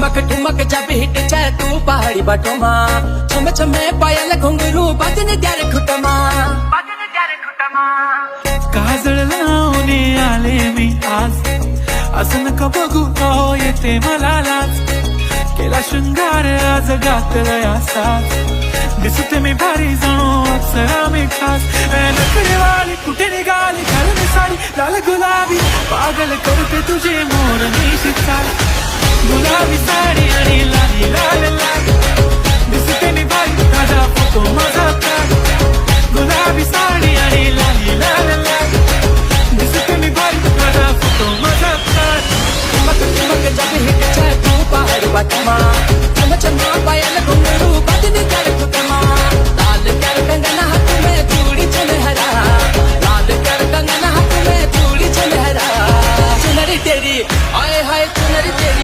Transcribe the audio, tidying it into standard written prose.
ठुमक ठुमक जब हिट जाए तू पहाड़ी बटोमा छम छमे पायल घुंगरू बजने त्यारे खुटमा काजळ लावून आले मी आज असं नका बघू हो येते मला लाज केला शृंगार आज घातलाय असाच दिसते मी भारी जणू अप्सरा मी खास नकरेवाली कुठे निघाली घालून साडी लाल गुलाबी पागल करते तुझे मोर निशित चाल